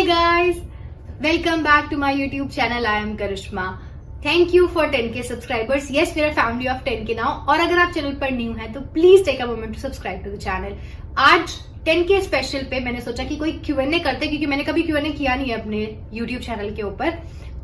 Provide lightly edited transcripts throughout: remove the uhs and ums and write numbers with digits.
Hi guys, welcome back to my YouTube channel. I am Karishma. Thank you for 10k subscribers. Yes, we are a family of 10k now. और अगर आप channel पर new हैं तो please take a moment to subscribe to the channel. आज 10k special पे मैंने सोचा कि कोई Q&A करते, क्योंकि मैंने कभी Q&A किया नहीं है अपने YouTube चैनल के ऊपर.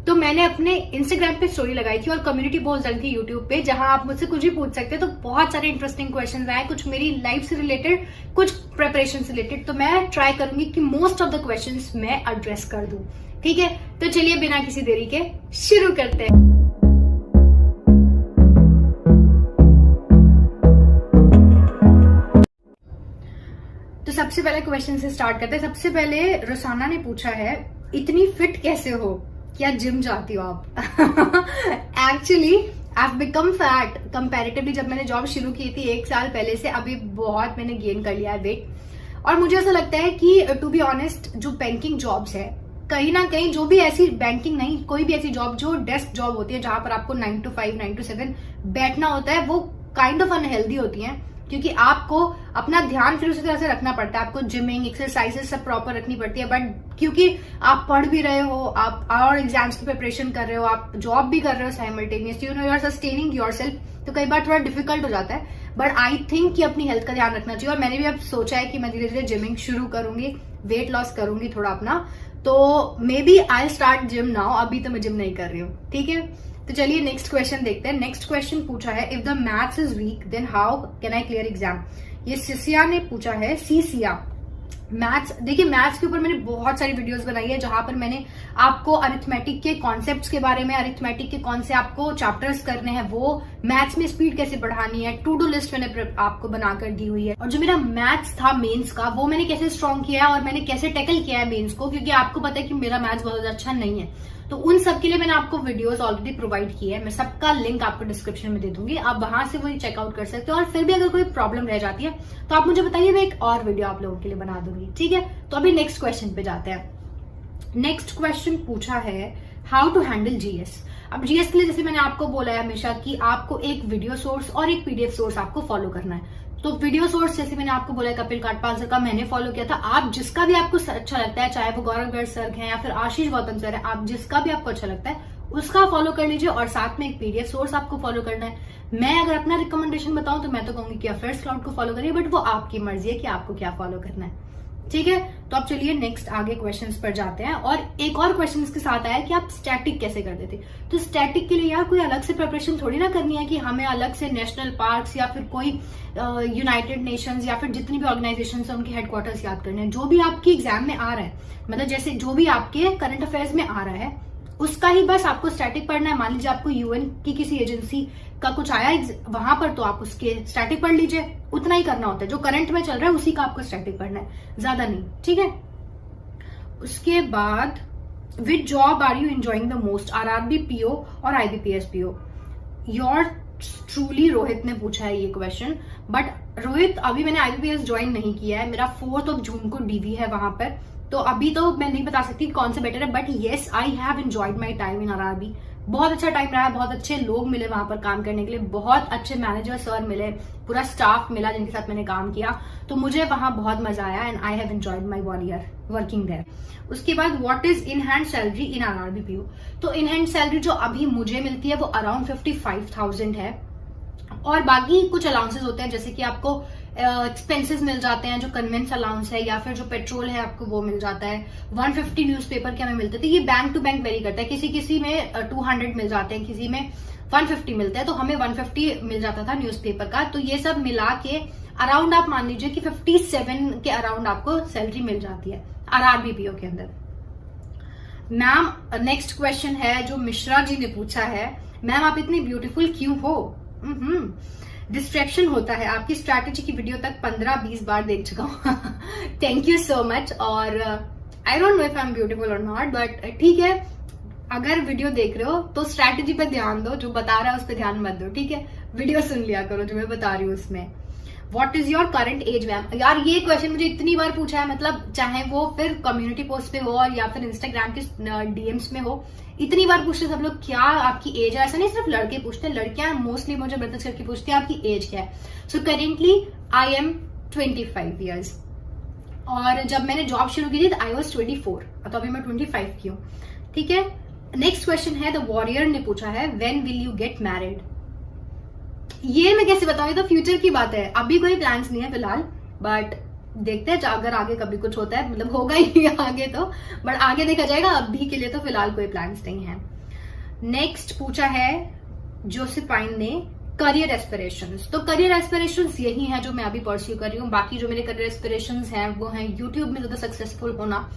तो मैंने अपने इंस्टाग्राम पे स्टोरी लगाई थी और कम्युनिटी पोस्ट डाली थी यूट्यूब पे, जहां आप मुझसे कुछ भी पूछ सकते हैं. तो बहुत सारे इंटरेस्टिंग क्वेश्चंस आए, कुछ मेरी लाइफ से रिलेटेड, कुछ प्रिपरेशन से रिलेटेड. तो मैं ट्राई करूंगी कि मोस्ट ऑफ द क्वेश्चंस मैं एड्रेस कर दूं. ठीक है, तो चलिए बिना किसी देरी के शुरू करते हैं. तो सबसे पहले क्वेश्चन से स्टार्ट करते हैं. सबसे पहले रोसाना ने पूछा है, इतनी फिट कैसे हो, क्या जिम जाती हो आप? Actually I have become fat comparatively. जब मैंने जॉब शुरू की थी 1 साल पहले से अभी बहुत मैंने गेन कर लिया है वेट. और मुझे ऐसा लगता है कि टू बी ऑनेस्ट, जो बैंकिंग जॉब्स है, कहीं ना कहीं जो भी ऐसी बैंकिंग नहीं, कोई भी ऐसी जॉब जो डेस्क जॉब होती है, जहां पर आपको 9 to 5 9 to 7 बैठना होता है, वो काइंड ऑफ अनहेल्दी होती है. क्योंकि आपको अपना ध्यान फिर उसी तरह से रखना पड़ता है. आपको जिमिंग, एक्सरसाइजेस सब प्रॉपर रखनी पड़ती है. बट क्योंकि आप पढ़ भी रहे हो, आप और एग्जाम्स की प्रिपरेशन कर रहे हो, आप जॉब भी कर रहे हो simultaneously, you are sustaining yourself, तो कई बार थोड़ा डिफिकल्ट हो जाता है. बट आई थिंक कि अपनी हेल्थ का ध्यान रखना चाहिए. और मैंने भी अब सोचा है कि मैं धीरे धीरे जिमिंग शुरू करूंगी, वेट लॉस करूंगी थोड़ा अपना. तो maybe I start gym now. अभी तो मैं जिम नहीं कर रही हूँ. ठीक है, तो चलिए नेक्स्ट क्वेश्चन देखते हैं. नेक्स्ट क्वेश्चन पूछा है, if the maths is weak then how can I clear exam. ये सिसिया ने पूछा है, सीसिया. मैथ्स, देखिए मैथ्स के ऊपर मैंने बहुत सारी वीडियोस बनाई है, जहां पर मैंने आपको अरिथमेटिक के कॉन्सेप्ट्स के बारे में, अरिथमेटिक के कौन से आपको चैप्टर्स करने हैं, वो मैथ्स में स्पीड कैसे बढ़ानी है, टू डू लिस्ट मैंने आपको बनाकर दी हुई है. और जो मेरा मैथ्स था मेंस का, वो मैंने कैसे स्ट्रॉन्ग किया है और मैंने कैसे टैकल किया है मेंस को, क्योंकि आपको पता है कि मेरा मैथ्स बहुत अच्छा नहीं है. तो उन सब के लिए मैंने आपको वीडियोस ऑलरेडी प्रोवाइड की है. मैं सबका लिंक आपको डिस्क्रिप्शन में दे दूंगी, आप वहां से वही चेकआउट कर सकते हो. और फिर भी अगर कोई प्रॉब्लम रह जाती है तो आप मुझे बताइए, मैं एक और वीडियो आप लोगों के लिए बना दूंगी. ठीक है, तो अभी नेक्स्ट क्वेश्चन पे जाते हैं. नेक्स्ट क्वेश्चन पूछा है, हाउ टू हैंडल जीएस. अब जीएस के लिए जैसे मैंने आपको बोला है हमेशा कि आपको एक वीडियो सोर्स और एक पीडीएफ सोर्स आपको फॉलो करना है. तो वीडियो सोर्स जैसे मैंने आपको बोला है कपिल काटपाल सर का मैंने फॉलो किया था. आप जिसका भी आपको अच्छा लगता है, चाहे वो गौरव गर्ग सर हैं या फिर आशीष गौतम सर है, आप जिसका भी आपको अच्छा लगता है उसका फॉलो कर लीजिए. और साथ में एक पीडीएफ सोर्स आपको फॉलो करना है. मैं अगर अपना रिकमेंडेशन बताऊं तो मैं तो कहूंगी कि अफेयर्स क्लाउड को फॉलो करिए, बट वो आपकी मर्जी है कि आपको क्या फॉलो करना है. ठीक है, तो अब चलिए नेक्स्ट आगे क्वेश्चंस पर जाते हैं. और एक और क्वेश्चन इसके साथ आया कि आप स्टैटिक कैसे करते थे. तो स्टैटिक के लिए यार कोई अलग से प्रिपरेशन थोड़ी ना करनी है कि हमें अलग से नेशनल पार्क्स या फिर कोई यूनाइटेड नेशंस या फिर जितनी भी ऑर्गेनाइजेशन है उनके हेडक्वार्टर्स याद करने हैं. जो भी आपकी एग्जाम में आ रहा है, मतलब जैसे जो भी आपके करंट अफेयर्स में आ रहा है, उसका ही बस आपको स्टैटिक पढ़ना है. मान लीजिए आपको यूएन की किसी एजेंसी का कुछ आया वहां पर, तो आप उसके स्टैटिक पढ़ लीजिए. उतना ही करना होता है, जो करंट में चल रहा है उसी का आपको स्टैटिक पढ़ना है, ज्यादा नहीं. ठीक है, उसके बाद which job are you enjoying the most, RRB PO और IBPS PO. Your truly Rohit ने पूछा है ये क्वेश्चन. बट रोहित, अभी मैंने आईबीपीएस ज्वाइन नहीं किया है. मेरा 4 जून को डीवी है वहां पर, तो अभी तो मैं नहीं बता सकती कौन सा बेटर है. But yes, I have enjoyed my time in RRB. बहुत अच्छा टाइम रहा है, बहुत अच्छे लोग मिले वहां पर काम करने के लिए, बहुत अच्छे मैनेजर सर मिले, पूरा स्टाफ मिला जिनके साथ मैंने काम किया. तो मुझे वहां बहुत मजा आया and I have enjoyed my 1 year working there. उसके बाद what is in hand salary in RRB PO. तो इन हैंड सैलरी जो अभी मुझे मिलती है वो अराउंड 55,000 है. और बाकी कुछ अलाउंसेस होते हैं, जैसे कि आपको एक्सपेंसेस मिल जाते हैं, जो कन्वेंस अलाउंस है या फिर जो पेट्रोल है आपको वो मिल जाता है. 150 न्यूज़पेपर के हमें मिलते थे. ये बैंक टू बैंक वेरी करता है, किसी किसी में 200 मिल जाते हैं, किसी में 150 मिलता है. तो हमें 150 मिल जाता था न्यूज़पेपर का. तो ये सब मिला के अराउंड आप मान लीजिए कि 57 के अराउंड आपको सैलरी मिल जाती है आरआरबी पीओ के अंदर. मैम, नेक्स्ट क्वेश्चन है जो मिश्रा जी ने पूछा है, मैम आप इतनी ब्यूटीफुल क्यों हो. डिस्ट्रैक्शन होता है. आपकी स्ट्रैटेजी की वीडियो तक 15-20 बार देख चुका हूँ. Thank you so much. और I don't know if I am beautiful और नॉट, बट ठीक है, अगर वीडियो देख रहे हो तो स्ट्रैटेजी पे ध्यान दो, जो बता रहा है उस पर ध्यान मत दो. ठीक है, वीडियो सुन लिया करो जो मैं बता रही हूँ उसमें. What is your current age ma'am. यार ये क्वेश्चन मुझे इतनी बार पूछा है, मतलब चाहे वो फिर कम्युनिटी पोस्ट पे हो और या फिर इंस्टाग्राम के डीएम्स में हो, इतनी बार पूछते सब लोग क्या आपकी एज है. ऐसा नहीं सिर्फ लड़के पूछते हैं, लड़कियां मोस्टली मुझे मैसेज करके पूछती है आपकी एज क्या है. So currently I am 25 years. और जब मैंने जॉब शुरू की थी आई वॉज 24, तो अभी मैं 25 की हूँ, ठीक है। नेक्स्ट क्वेश्चन है द वॉरियर ने पूछा है when will you get married. ये मैं कैसे बताऊं, ये तो फ्यूचर की बात है, अभी कोई प्लान्स नहीं है फिलहाल, बट देखते हैं अगर आगे कभी कुछ होता है, मतलब होगा ही आगे तो, बट आगे देखा जाएगा, अभी के लिए तो फिलहाल कोई प्लान्स नहीं है। नेक्स्ट पूछा है जोसेफाइन ने करियर एस्पिरेशंस। तो करियर एस्पिरेशंस यही है जो मैं अभी परस्यू कर रही हूँ। बाकी जो मेरे करियर एस्पिरेशंस हैं वो हैं यूट्यूब में ज्यादा सक्सेसफुल होना।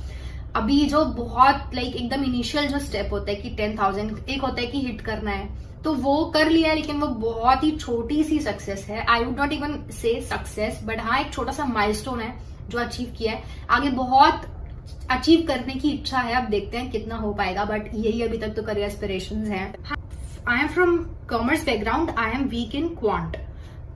अभी जो बहुत एकदम इनिशियल जो स्टेप होता है कि 10,000 एक होता है कि हिट करना है, तो वो कर लिया है, लेकिन वो बहुत ही छोटी सी सक्सेस है। आई वुड नॉट इवन से सक्सेस, बट हाँ एक छोटा सा माइलस्टोन है जो अचीव किया है। आगे बहुत अचीव करने की इच्छा है, अब देखते हैं कितना हो पाएगा, बट यही अभी तक तो करियर एस्पिरेशंस हैं। I am from commerce background, I am weak in quant.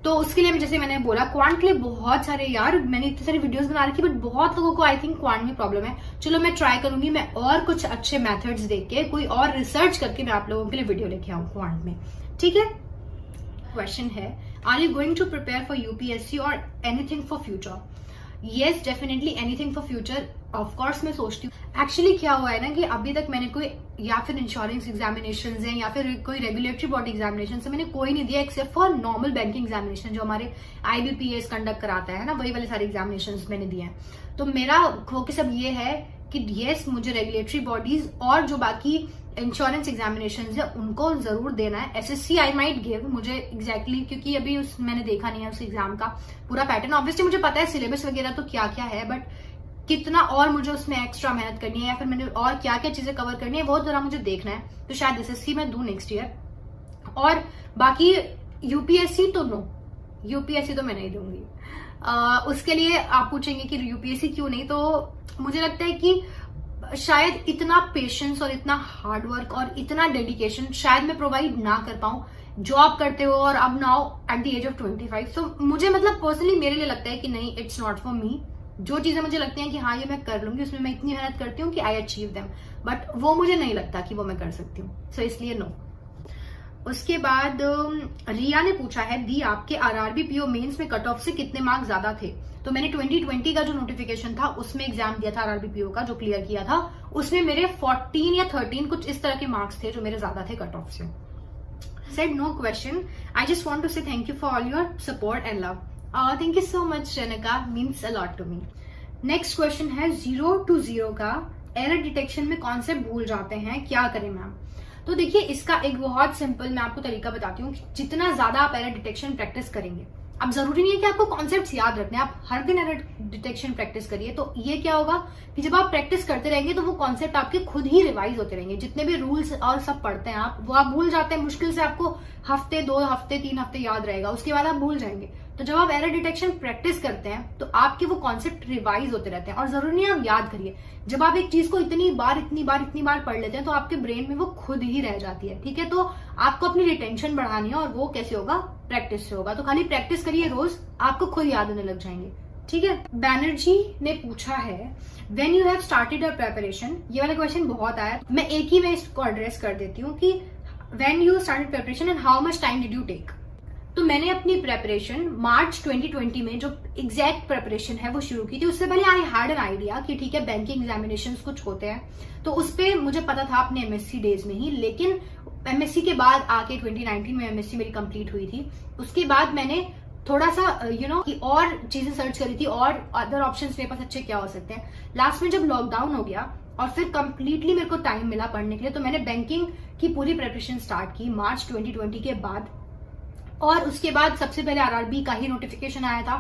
तो उसके लिए जैसे मैंने बोला क्वांट के लिए बहुत सारे यार मैंने इतनी सारी वीडियोस बना रखी, बट बहुत लोगों को आई थिंक क्वांट में प्रॉब्लम है। चलो मैं ट्राई करूंगी, मैं और कुछ अच्छे मेथड्स देख के कोई और रिसर्च करके मैं आप लोगों के लिए वीडियो लेके आऊँ क्वांट में, ठीक है। क्वेश्चन है are you going to prepare for UPSC और anything for future. Yes definitely anything for future of course मैं सोचती हूँ। एक्चुअली क्या हुआ है ना कि अभी तक मैंने कोई या फिर इंश्योरेंस एग्जामिनेशन है या फिर कोई रेगुलेटरी बॉडी एग्जामिनेशन से मैंने कोई नहीं दिया except for normal banking examination जो हमारे IBPS कंडक्ट कराता है ना, वही वाले सारे एग्जामिनेशन मैंने दिए हैं। तो मेरा फोकस अब ये है कि येस मुझे रेगुलेटरी बॉडीज और जो बाकी इंश्योरेंस एग्जामिनेशन है उनको जरूर देना है। SSC आई माइट गिव, मुझे एग्जैक्टली क्योंकि अभी मैंने देखा नहीं है उस एग्जाम का पूरा पैटर्न। ऑब्वियसली मुझे पता है सिलेबस वगैरह तो क्या क्या है, बट कितना और मुझे उसमें एक्स्ट्रा मेहनत करनी है या फिर मैंने और क्या क्या चीजें कवर करनी है वो जरा मुझे देखना है। तो शायद SSC में दूं नेक्स्ट ईयर। और बाकी यूपीएससी तो नो, यूपीएससी तो मैं नहीं दूंगी। उसके लिए आप पूछेंगे कि यूपीएससी क्यों नहीं, तो मुझे लगता है कि शायद इतना पेशेंस और इतना हार्डवर्क और इतना डेडिकेशन शायद मैं प्रोवाइड ना कर पाऊं। जॉब करते हो और अब now at the age of 25, तो मुझे मतलब पर्सनली मेरे लिए लगता है कि नहीं, इट्स नॉट फॉर मी। जो चीजें मुझे लगती हैं कि हाँ ये मैं कर लूंगी, उसमें मैं इतनी मेहनत करती हूँ कि आई अचीव देम, बट वो मुझे नहीं लगता कि वो मैं कर सकती हूँ, सो इसलिए नो। उसके बाद रिया ने पूछा है दी आपके आरआरबी पीओ मेंस में कट ऑफ से कितने मार्क्स ज्यादा थे। तो मैंने 2020 का जो नोटिफिकेशन था उसमें एग्जाम दिया था आरआरबी पीओ का, जो क्लियर किया था, उसमें मेरे 14 या 13 कुछ इस तरह के मार्क्स थे जो मेरे ज्यादा थे कट ऑफ से। Said no question, I just want to say thank you for all your support and love. Thank you so much Renika, means a lot to me. Next question है 0 to 0 का error detection में concept भूल जाते हैं, क्या करें ma'am. तो देखिए इसका एक बहुत सिंपल मैं आपको तरीका बताती हूँ। जितना ज्यादा आप एरर डिटेक्शन प्रैक्टिस करेंगे, अब जरूरी नहीं है कि आपको कॉन्सेप्ट्स याद रखने, आप हर दिन एरर डिटेक्शन प्रैक्टिस करिए। तो ये क्या होगा कि जब आप प्रैक्टिस करते रहेंगे तो वो कॉन्सेप्ट आपके खुद ही रिवाइज होते रहेंगे। जितने भी रूल्स और सब पढ़ते हैं आप, वो आप भूल जाते हैं। मुश्किल से आपको हफ्ते 2 हफ्ते 3 हफ्ते याद रहेगा, उसके बाद आप भूल जाएंगे। तो जब आप एरर डिटेक्शन प्रैक्टिस करते हैं तो आपके वो कॉन्सेप्ट रिवाइज होते रहते हैं। और जरूरी नहीं आप याद करिए, जब आप एक चीज को इतनी बार पढ़ लेते हैं तो आपके ब्रेन में वो खुद ही रह जाती है, ठीक है। तो आपको अपनी रिटेंशन बढ़ानी है और वो कैसे होगा, प्रैक्टिस से होगा। तो खाली प्रैक्टिस करिए रोज, आपको खुद याद होने लग जाएंगे, ठीक है। बैनर्जी ने पूछा है when you have started your preparation. ये वाला क्वेश्चन बहुत आया, मैं एक ही में इसको एड्रेस कर देती हूँ कि when you started preparation and how much time did you take. तो मैंने अपनी प्रेपरेशन मार्च 2020 में जो एग्जैक्ट प्रेपरेशन है वो शुरू की थी। उससे पहले आई हैड एन आइडिया कि ठीक है बैंकिंग एग्जामिनेशंस कुछ होते हैं, तो उस पर मुझे पता था अपने MSc डेज में ही। लेकिन MSc के बाद आके 2019 में MSc मेरी कंप्लीट हुई थी। उसके बाद मैंने थोड़ा सा कि और चीजें सर्च करी थी और अदर ऑप्शंस मेरे पास अच्छे क्या हो सकते हैं। लास्ट में जब लॉकडाउन हो गया और फिर कंप्लीटली मेरे को टाइम मिला पढ़ने के लिए, तो मैंने बैंकिंग की पूरी प्रेपरेशन स्टार्ट की मार्च 2020 के बाद। और उसके बाद सबसे पहले RRB का ही नोटिफिकेशन आया था।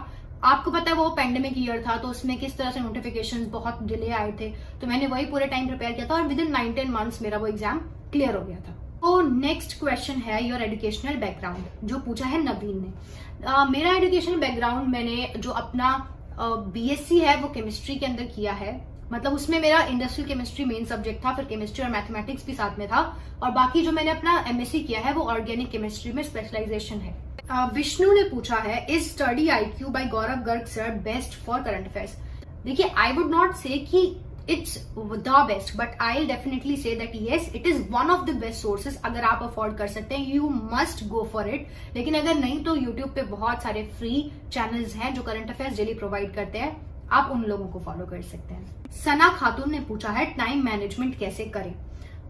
आपको पता है वो पेंडेमिक ईयर था, तो उसमें किस तरह से नोटिफिकेशंस बहुत डिले आए थे, तो मैंने वही पूरे टाइम प्रिपेयर किया था और विद इन 9-10 मंथ्स मेरा वो एग्जाम क्लियर हो गया था। तो नेक्स्ट क्वेश्चन है योर एजुकेशनल बैकग्राउंड, जो पूछा है नवीन ने। मेरा एजुकेशनल बैकग्राउंड, मैंने जो अपना BSc है वो केमिस्ट्री के अंदर किया है। मतलब उसमें मेरा इंडस्ट्रियल केमिस्ट्री मेन सब्जेक्ट था, फिर केमिस्ट्री और मैथमेटिक्स भी साथ में था। और बाकी जो मैंने अपना MSc किया है वो ऑर्गेनिक केमिस्ट्री में स्पेशलाइजेशन है। विष्णु ने पूछा है is study IQ by Gaurav Garg sir best for current affairs. देखिए आई वुड नॉट से कि it's the best, but I will definitely say that yes it is one of the best sources. अगर आप afford कर सकते हैं you must go for it. लेकिन अगर नहीं तो यूट्यूब पे बहुत सारे फ्री चैनल्स हैं जो करंट अफेयर्स डेली प्रोवाइड करते हैं। आप उन लोगों को फॉलो कर सकते हैं। सना खातून ने पूछा है टाइम मैनेजमेंट कैसे करें।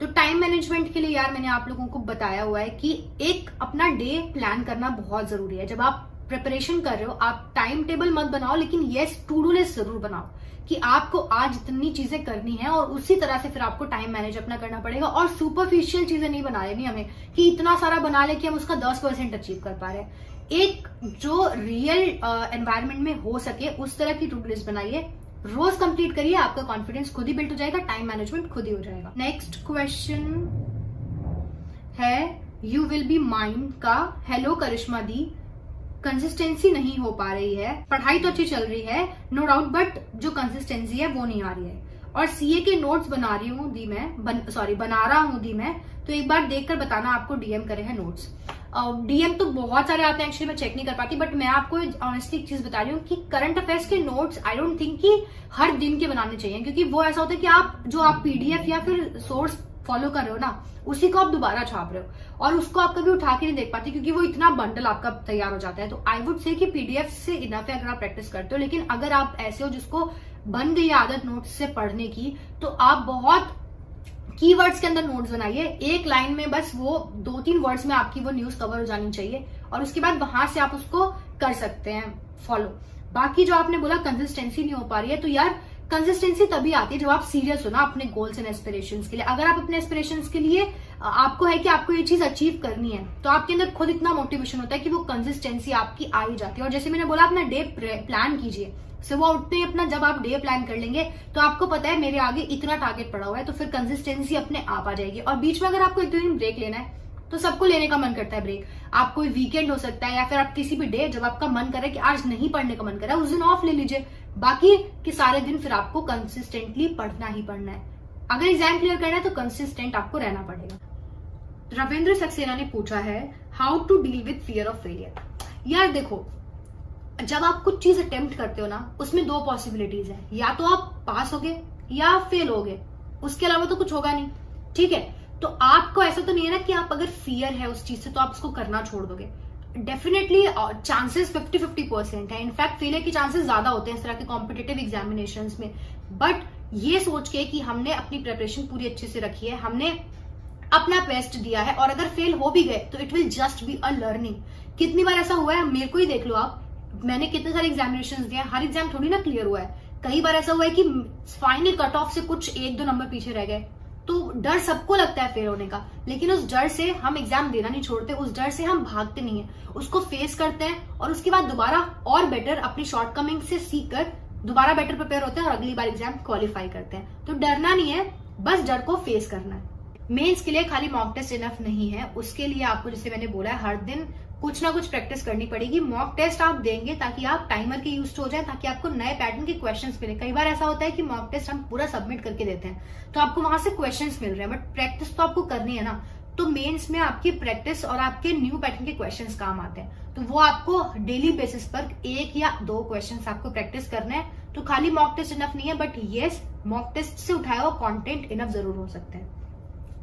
तो टाइम मैनेजमेंट के लिए यार मैंने आप लोगों को बताया हुआ है कि एक अपना डे प्लान करना बहुत जरूरी है। जब आप प्रिपरेशन कर रहे हो आप टाइम टेबल मत बनाओ, लेकिन यस टू डू लिस्ट जरूर बनाओ कि आपको आज इतनी चीजें करनी है और उसी तरह से फिर आपको टाइम मैनेज अपना करना पड़ेगा। और सुपरफिशियल चीजें नहीं बना लेनी हमें कि इतना सारा बना ले कि हम उसका 10% अचीव कर पा रहे हैं। एक जो रियल एनवायरमेंट में हो सके उस तरह की टू डू लिस्ट बनाइए, रोज कंप्लीट करिए, आपका कॉन्फिडेंस खुद ही बिल्ड हो जाएगा, टाइम मैनेजमेंट खुद ही हो जाएगा। नेक्स्ट क्वेश्चन है यू विल बी माइन का, हेलो करिश्मा दी, कंसिस्टेंसी नहीं हो पा रही है, पढ़ाई तो अच्छी चल रही है नो डाउट, बट जो कंसिस्टेंसी है वो नहीं आ रही है। और सीए के नोट्स बना रही हूँ दी मैं, बना रहा हूँ दी मैं, तो एक बार देखकर बताना आपको डीएम करे हैं नोट्स। डीएम तो बहुत सारे आते हैं, एक्चुअली मैं चेक नहीं कर पाती, बट मैं आपको ऑनेस्टली एक चीज बता रही हूँ कि करंट अफेयर्स के नोट्स आई डोंट थिंक कि हर दिन के बनाने चाहिए, क्योंकि वो ऐसा होता है कि आप पीडीएफ या फिर सोर्स फॉलो कर रहे हो ना, उसी को आप दोबारा छाप रहे हो और उसको आप कभी उठा के नहीं देख पाती, क्योंकि वो इतना बंडल आपका तैयार हो जाता है। तो आई वुड से कि पीडीएफ से इनफ है अगर आप प्रैक्टिस करते हो, लेकिन अगर आप ऐसे हो जिसको बन गई आदत नोट्स से पढ़ने की, तो आप बहुत कीवर्ड्स के अंदर नोट्स बनाइए। एक लाइन में बस वो 2-3 वर्ड्स में आपकी वो न्यूज कवर हो जानी चाहिए और उसके बाद वहां से आप उसको कर सकते हैं फॉलो। बाकी जो आपने बोला कंसिस्टेंसी नहीं हो पा रही है, तो यार कंसिस्टेंसी तभी आती है जब आप सीरियस हो ना अपने गोल्स एंड एस्पिरेशंस के लिए। अगर आप अपने एस्पिरेशंस के लिए आपको है कि आपको ये चीज अचीव करनी है, तो आपके अंदर खुद इतना मोटिवेशन होता है कि वो कंसिस्टेंसी आपकी आ ही जाती है। और जैसे मैंने बोला अपना डे प्लान कीजिए, सुबह उठते ही अपना जब आप डे प्लान कर लेंगे तो आपको पता है मेरे आगे इतना टारगेट पड़ा हुआ है, तो फिर कंसिस्टेंसी अपने आप आ जाएगी। और बीच में अगर आपको 1-2 दिन ब्रेक लेना है तो सबको लेने का मन करता है ब्रेक। आप कोई वीकेंड हो सकता है या फिर आप किसी भी डे जब आपका मन करे कि आज नहीं पढ़ने का मन कर रहा है, उस दिन ऑफ ले लीजिए। बाकी के सारे दिन फिर आपको कंसिस्टेंटली पढ़ना ही पढ़ना है। अगर एग्जाम क्लियर करना है तो कंसिस्टेंट आपको रहना पड़ेगा। रविंद्र सक्सेना ने पूछा है how to deal with fear of failure. यार देखो, जब आप कुछ चीज अटेम्प्ट करते हो ना, उसमें 2 पॉसिबिलिटीज है, या तो आप पास होगे या फेल होगे, उसके अलावा तो कुछ होगा नहीं, ठीक है। तो आपको ऐसा तो नहीं है ना कि आप अगर फियर है उस चीज से तो आप उसको करना छोड़ दोगे। डेफिनेटली चांसेस 50-50% है, इनफैक्ट फेलियर के चांसेस ज्यादा होते हैं इस तरह के कॉम्पिटिटिव एग्जामिनेशंस में। बट ये सोच के कि हमने अपनी प्रिपरेशन पूरी अच्छे से रखी है, हमने अपना बेस्ट दिया है, और अगर फेल हो भी गए तो it will just be a learning. कितनी बार ऐसा हुआ है, मेरे को ही देख लो आप, मैंने कितने सारे एग्जामिनेशंस दिए, हर एग्जाम थोड़ी ना क्लियर हुआ है। कई बार ऐसा हुआ है कि फाइनल कट ऑफ से कुछ 1-2 नंबर पीछे रह गए, तो डर सबको लगता है फेल होने का, लेकिन उस डर से हम एग्जाम देना नहीं छोड़ते, उस डर से हम भागते नहीं है, उसको फेस करते हैं और उसके बाद दोबारा और बेटर अपनी शॉर्टकमिंग से सीख कर दोबारा बेटर प्रिपेयर होते हैं और अगली बार एग्जाम क्वालिफाई करते हैं। तो डरना नहीं है, बस डर को फेस करना है। मेंस के लिए खाली मॉक टेस्ट इनफ नहीं है, उसके लिए आपको जैसे मैंने बोला है हर दिन कुछ ना कुछ प्रैक्टिस करनी पड़ेगी। मॉक टेस्ट आप देंगे ताकि आप टाइमर के यूज हो जाए, ताकि आपको नए पैटर्न के क्वेश्चंस मिले। कई बार ऐसा होता है कि मॉक टेस्ट हम पूरा सबमिट करके देते हैं तो आपको वहां से क्वेश्चंस मिल रहे हैं, बट प्रैक्टिस तो आपको करनी है ना। तो मेंस में आपकी प्रैक्टिस और आपके न्यू पैटर्न के क्वेश्चंस काम आते हैं, तो वो आपको डेली बेसिस पर 1 या 2 क्वेश्चंस आपको प्रैक्टिस करना है। तो खाली मॉक टेस्ट इनफ नहीं है, बट येस मॉक टेस्ट से उठाया हुआ कॉन्टेंट इनफ जरूर हो सकते हैं।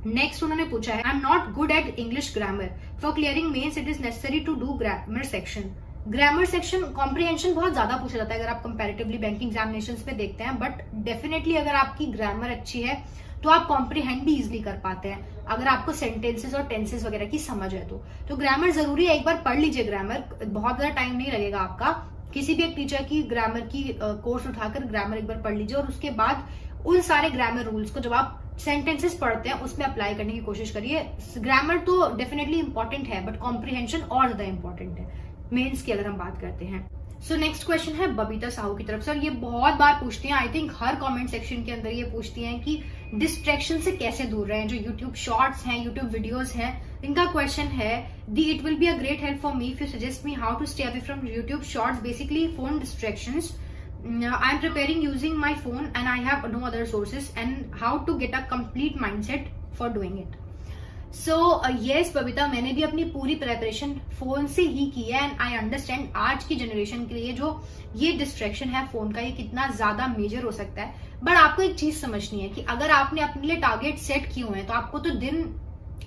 नेक्स्ट उन्होंने पूछा है I am not good at English grammar, for clearing mains it is necessary to do grammar section. Grammar section comprehension बहुत ज्यादा पूछा जाता है अगर आप कंपैरेटिवली बैंकिंग एग्जामिनेशंस पे देखते हैं, बट डेफिनेटली अगर आपकी ग्रामर अच्छी है तो आप कॉम्प्रिहेंड भी इजिली कर पाते हैं अगर आपको सेंटेंसेस और टेंसेस वगैरह की समझ है तो ग्रामर जरूरी है। एक बार पढ़ लीजिए ग्रामर, बहुत ज्यादा टाइम नहीं लगेगा आपका। किसी भी एक टीचर की ग्रामर की कोर्स उठाकर ग्रामर एक बार पढ़ लीजिए और उसके बाद उन सारे ग्रामर रूल्स को जब आप सेंटेंसेस पढ़ते हैं उसमें अप्लाई करने की कोशिश करिए। ग्रामर तो डेफिनेटली इंपॉर्टेंट है, बट कॉम्प्रिहेंशन और ज्यादा इंपॉर्टेंट है मेंस की अगर हम बात करते हैं। सो नेक्स्ट क्वेश्चन है बबीता साहू की तरफ से, और ये बहुत बार पूछती हैं, I think her comment section के अंदर ये पूछती हैं कि डिस्ट्रैक्शन से कैसे दूर रहें। जो यूट्यूब शॉर्ट्स हैं, यूट्यूब वीडियोस हैं, इनका क्वेश्चन है दी it will be a great help for me if you suggest me how to stay away from YouTube shorts, basically phone distractions. I'm preparing using my phone and I have no other sources, and how to get a complete mindset for doing it. So yes Babita, मैंने भी अपनी पूरी preparation phone से ही की है and I understand आज की generation के लिए जो ये डिस्ट्रैक्शन है फोन का, ये कितना ज्यादा मेजर हो सकता है। बट आपको एक चीज समझनी है कि अगर आपने अपने लिए टारगेट सेट किए हुए हैं तो आपको तो दिन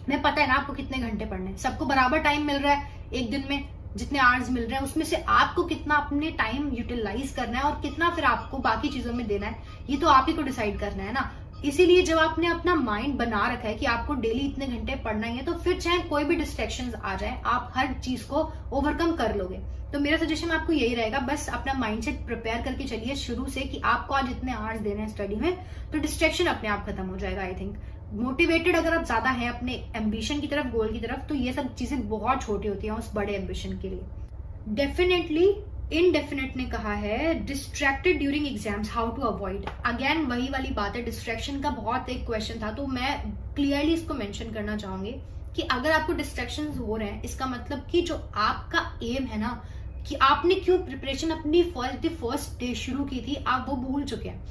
में पता है ना आपको कितने घंटे पढ़ने हैं, सबको बराबर टाइम मिल रहा है एक दिन में, जितने आवर्स मिल रहे हैं उसमें से आपको कितना अपने टाइम यूटिलाइज करना है और कितना फिर आपको बाकी चीजों में देना है, ये तो आप ही को डिसाइड करना है ना। इसीलिए जब आपने अपना माइंड बना रखा है कि आपको डेली इतने घंटे पढ़ना ही है, तो फिर चाहे कोई भी डिस्ट्रैक्शंस आ जाए, आप हर चीज को ओवरकम कर लोगे। तो मेरा सजेशन आपको यही रहेगा, बस अपना माइंडसेट प्रिपेयर करके चलिए शुरू से कि आपको आज इतने आवर्स देने हैं स्टडी में, तो डिस्ट्रैक्शन अपने आप खत्म हो जाएगा। आई थिंक मोटिवेटेड अगर आप ज्यादा हैं अपने एम्बिशन की तरफ, गोल की तरफ, तो ये सब चीजें बहुत छोटी होती हैं उस बड़े एम्बिशन के लिए। डेफिनेटली इनडेफिनेट ने कहा है distracted during exams how to avoid. Again वही वाली बात है, डिस्ट्रैक्शन का बहुत एक क्वेश्चन था, तो मैं क्लियरली इसको मेंशन करना चाहूंगी कि अगर आपको डिस्ट्रैक्शन हो रहे हैं, इसका मतलब कि जो आपका एम है ना, कि आपने क्यों प्रिपरेशन अपनी फर्स्ट डे शुरू की थी, आप वो भूल चुके हैं।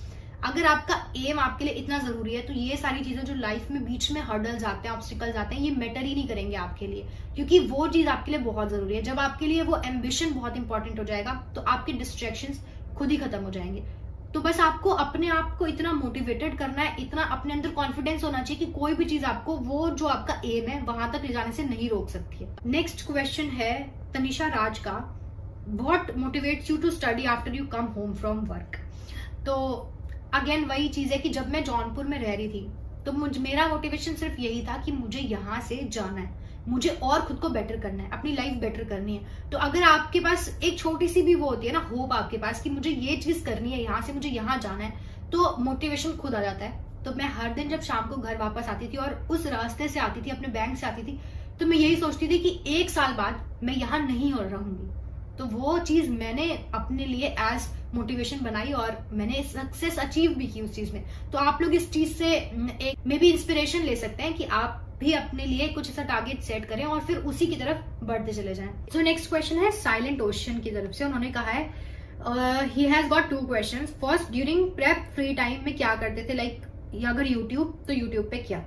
अगर आपका एम आपके लिए इतना जरूरी है, तो ये सारी चीजें जो लाइफ में बीच में हर्डल्स आते हैं, ऑब्स्टिकल्स आते हैं, ये मैटर ही नहीं करेंगे आपके लिए, क्योंकि वो चीज आपके लिए बहुत जरूरी है। जब आपके लिए वो एम्बिशन बहुत इंपॉर्टेंट हो जाएगा, तो आपके डिस्ट्रैक्शंस खुद ही खत्म हो जाएंगे। तो बस आपको अपने आप को इतना मोटिवेटेड करना है, इतना अपने अंदर कॉन्फिडेंस होना चाहिए कि कोई भी चीज आपको वो जो आपका एम है वहां तक ले जाने से नहीं रोक सकती है। नेक्स्ट क्वेश्चन है तनिषा राज का, what motivates you to study after you come home from work. तो अगेन वही चीज है कि जब मैं जौनपुर में रह रही थी, तो मेरा मोटिवेशन सिर्फ यही था कि मुझे यहाँ से जाना है, मुझे और खुद को बेटर करना है, अपनी लाइफ बेटर करनी है। तो अगर आपके पास एक छोटी सी भी वो होती है ना, होप आपके पास कि मुझे ये चीज करनी है, यहाँ से मुझे यहाँ जाना है, तो मोटिवेशन खुद आ जाता है। तो मैं हर दिन जब शाम को घर वापस आती थी और उस रास्ते से आती थी, अपने बैंक से आती थी, तो मैं यही सोचती थी कि 1 साल बाद मैं यहाँ नहीं और रहूंगी। तो वो चीज मैंने अपने लिए एज मोटिवेशन बनाई और मैंने सक्सेस अचीव भी की उस चीज में। तो आप लोग इस चीज से एक मे बी इंस्पिरेशन ले सकते हैं कि आप भी अपने लिए कुछ ऐसा टारगेट सेट करें और फिर उसी की तरफ बढ़ते चले जाएं। सो नेक्स्ट क्वेश्चन है साइलेंट ओशन की तरफ से। उन्होंने कहा है he has got 2 questions. First, during prep free time में क्या करते थे, लाइक अगर यूट्यूब तो यूट्यूब पे क्या।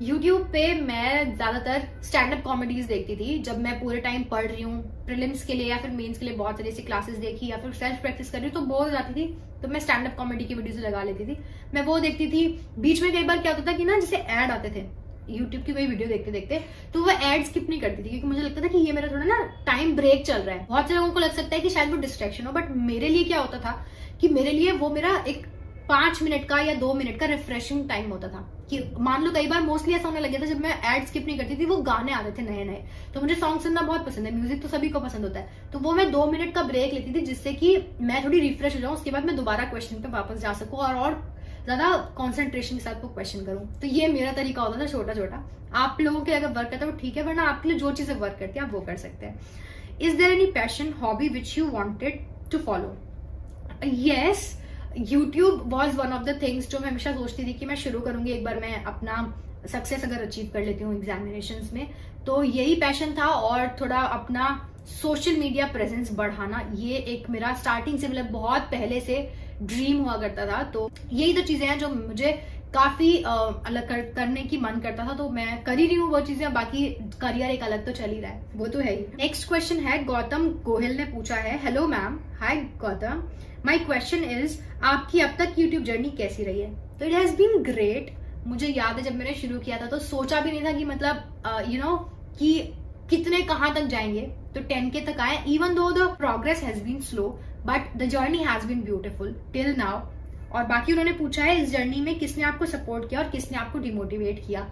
यूट्यूब पे मैं ज्यादातर स्टैंड अप कॉमेडीज देखती थी जब मैं पूरे टाइम पढ़ रही हूँ, प्रीलिम्स के लिए या फिर मेंस के लिए बहुत सारी ऐसी क्लासेस देखी या फिर सेल्फ प्रैक्टिस कर रही हूँ, तो बोर हो जाती थी, तो मैं स्टैंड अप कॉमेडी की वीडियोस लगा लेती थी, मैं वो देखती थी। बीच में कई बार क्या होता था कि ना, जैसे ऐड आते थे यूट्यूब की कोई वीडियो देखते देखते, तो वो एड स्किप नहीं करती थी, क्योंकि मुझे लगता था कि ये मेरा थोड़ा ना टाइम ब्रेक चल रहा है। बहुत से लोगों को लग सकता है कि शायद वो डिस्ट्रैक्शन हो, बट मेरे लिए क्या होता था कि मेरे लिए वो मेरा एक 5 मिनट का या 2 मिनट का रिफ्रेशिंग टाइम होता था। कि मान लो कई बार मोस्टली ऐसा होने लगा था, जब मैं एड स्किप नहीं करती थी, वो गाने आते थे नए नए, तो मुझे सॉन्ग सुनना बहुत पसंद है, म्यूजिक तो सभी को पसंद होता है, तो वो मैं 2 मिनट का ब्रेक लेती थी, जिससे कि मैं थोड़ी रिफ्रेश हो जाऊं, उसके बाद मैं दोबारा क्वेश्चन पे वापस जा सकूं और ज्यादा कॉन्सेंट्रेशन के साथ वो क्वेश्चन करूं। तो ये मेरा तरीका होता था छोटा छोटा। आप लोगों के अगर वर्क करता है वो ठीक है, वरना आपके लिए जो चीजें वर्क करती है आप वो कर सकते हैं। Is there any passion hobby which you wanted to follow? Yes, YouTube was one of the things जो मैं हमेशा सोचती थी कि मैं शुरू करूंगी एक बार मैं अपना सक्सेस अगर अचीव कर लेती हूँ एग्जामिनेशंस में, तो यही पैशन था। और थोड़ा अपना सोशल मीडिया प्रेजेंस बढ़ाना, ये एक मेरा स्टार्टिंग से मतलब बहुत पहले से ड्रीम हुआ करता था। तो यही तो चीजें हैं जो मुझे काफी अलग करने की मन करता था, तो मैं कर ही रही हूँ वो चीजें। बाकी करियर एक अलग तो चल ही रहा है, वो तो है ही। नेक्स्ट क्वेश्चन है गौतम गोहिल ने पूछा है, hello ma'am. Hi Gautam, my question is आपकी अब तक यूट्यूब जर्नी कैसी रही है? तो इट हैज बीन ग्रेट। मुझे याद है जब मैंने शुरू किया था तो सोचा भी नहीं था कि मतलब यू नो कि कितने कहाँ तक जाएंगे, तो 10K तक आए। Even though the progress has been slow but the journey has been beautiful till now. और बाकी उन्होंने पूछा है इस जर्नी में किसने आपको सपोर्ट किया और किसने आपको डिमोटिवेट किया।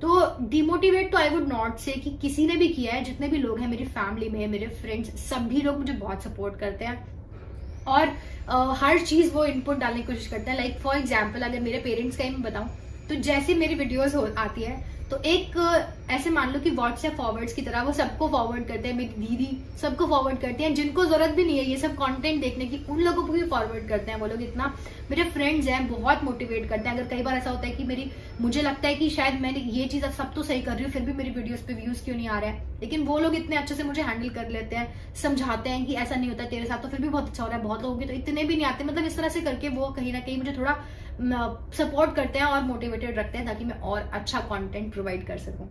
तो डिमोटिवेट तो आई वुड नॉट से कि किसी ने भी किया है, जितने भी लोग हैं मेरी फैमिली में, मेरे फ्रेंड्स, सभी लोग मुझे बहुत सपोर्ट करते हैं और हर चीज वो इनपुट डालने की कोशिश करते हैं। लाइक फॉर एग्जाम्पल अगर मेरे पेरेंट्स का ही मैं बताऊं, तो जैसे मेरी वीडियोस आती है तो एक ऐसे मान लो कि व्हाट्सएप फॉरवर्ड्स की तरह वो सबको फॉरवर्ड करते हैं, मेरी दीदी सबको फॉरवर्ड करती हैं, जिनको जरूरत भी नहीं है ये सब कंटेंट देखने की, उन लोगों को भी फॉरवर्ड करते हैं वो लोग। इतना मेरे फ्रेंड्स हैं बहुत मोटिवेट करते हैं। अगर कई बार ऐसा होता है कि मुझे लगता है कि शायद मैंने ये चीज सब तो सही कर रही हूँ, फिर भी मेरी वीडियोस पे व्यूज क्यों नहीं आ रहा है, लेकिन वो लोग इतने अच्छे से मुझे हैंडल कर लेते हैं, समझाते हैं कि ऐसा नहीं होता तेरे साथ, तो फिर भी बहुत अच्छा हो रहा है। बहुत लोगों के तो इतने भी नहीं आते, मतलब इस तरह से करके वो कहीं ना कहीं मुझे थोड़ा सपोर्ट करते हैं और मोटिवेटेड रखते हैं ताकि मैं और अच्छा कंटेंट प्रोवाइड कर सकूं।